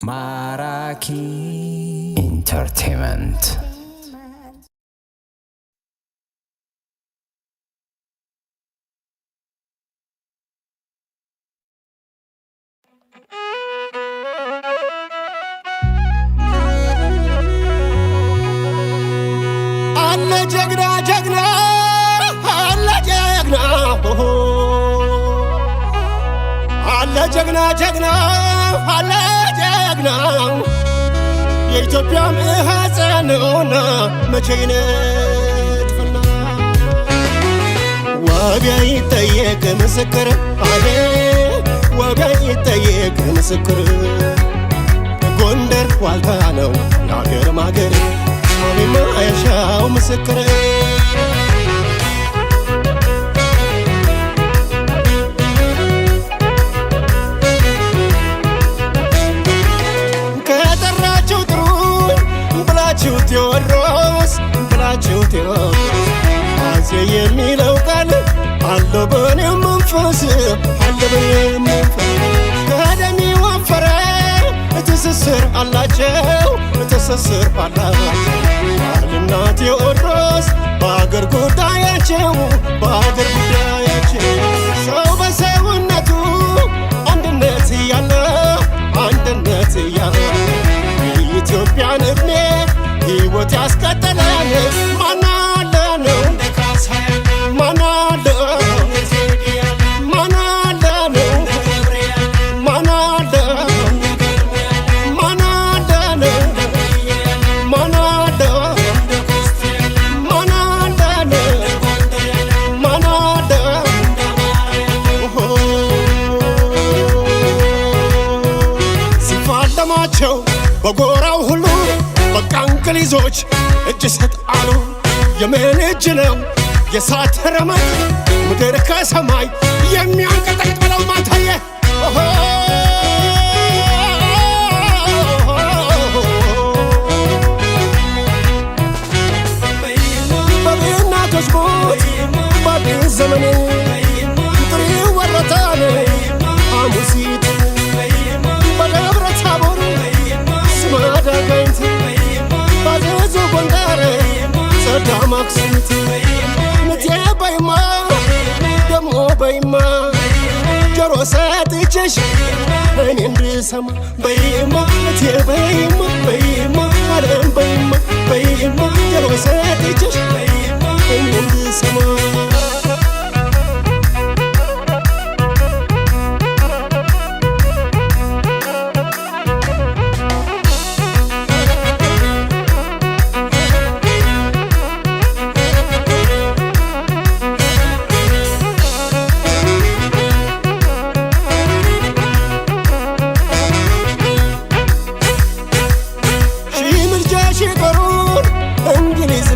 ማራኪ ኢንተርቴይንመንት አለ ጀግና ጀግና አለ ጀግና አለ ጀግና ጀግና አለ ጀግና የኢትዮጵያ ማህፀንና መቼ ነጥፍና ወገን ይጠየቅ ምስክር አለ ወገን ይጠየቅ ምስክር ጎንደር ዋልታ ነው የአገር ማገር ማንም አይሻው ምስክር ከጠራችሁ ጥሩኝ ብላችሁ ቴዎድሮስ ብላችሁ ቴዎድሮስ አፄ የሚለው ቃል አለ በኔ መንፈስ አለ በኔ መንፈስ ከደሜ ወፈረ ትስስር አላቸው ትስስር አላቸው አልና ቴዎድሮስ በአገር ጉዳያቸው በአገር ጉዳያቸው ሰው በሰውነቱ አንድነት እያለ አንድነት እያለ የኢትዮጵያን እድሜ ሕይወት ያስቀጠለን ማን አለ ነው ማን አለ ማን አለ ነው ማን አለ ማን አለ ነው ማን አለ ማን አለ ነው ማን አለ ሲፋለማቸው በጎራው ሁሉ በቃ እንግሊዞች እጅ ሰጣሉ የምን እጅ ነው የሳት ረመጥ ምድር ከሰማይ የሚያንቀጠቅጥ ብለው ማታየ በብናቶች ሞት በአዲስ ዘመን ጥሪ ወረታን ሐሙሲት በደብረ ታቦር ስማዳ ጋይንት ባዘዞ ጎንደር ጸዳ ማክሰኝት ንቴ በይማ ደሞ በይማ ጆሮ ሰጥቼሽ እኔ እንድሰማ በይማ ንቴ በይማ በይማ አለም በይማ በይማ ጆሮ ሰጥቼሽ እኔ እንድሰማ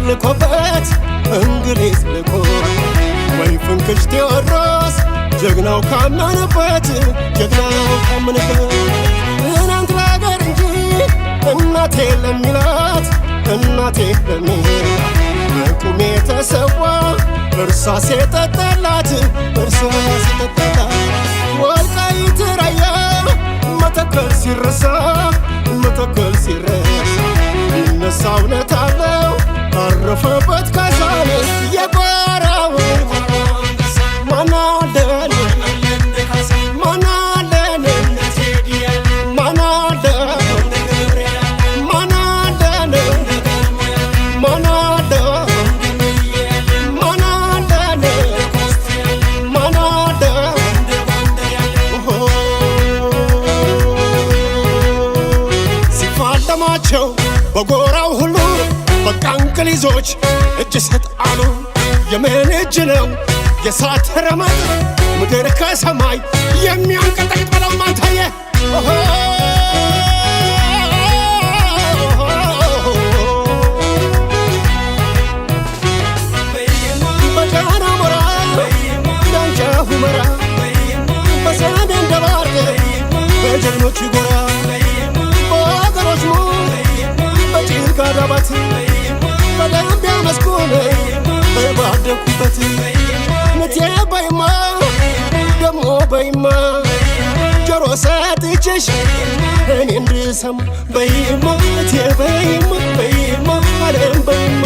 ልኮበት እንግሊዝ ልኮ ወይ ፍንክች ቴዎድሮስ ጀግናው ካመነበት ጀግናው ካመነበት እናንት ለአገር እንጂ እናቴ ለሚላት እናቴ ለሚላት በቁሜ ተሰዋ እርሳሴ ጠጣላት እርሳሴ ጠጣላት ወልቃይት ራያ መተከል ሲረሳ መተከል ሲረሳ ይነሳ እውነት አለው አረፈበት ካሳነ የጓራው ማን አለ ማን አለ ማን አለ ማን አለ ማን አለ ማን አለ ማን አለ ሲፋለማቸው በጎራው ሁሉ በቃ እንግሊዞች እጅ ሰጣሉ የምን እጅ ነው የሳት ረመጥ ምድር ከሰማይ የሚያንቀጠቅጥ ብለው ማታየ በጃና ሞራ ዳንጃ ሁመራ በሰሜን ደባርቅ በጀግኖች ጎራ በአገሮች ሞ በጭልጋ ዳባት በደንቢያ መስኮን በባደኩበት ንቴ በይማ ደሞ በይማ ጆሮ ሰጥቼሽ እኔ እንድሰማ በይማ እቴ በይማ በይማ አለም በይማ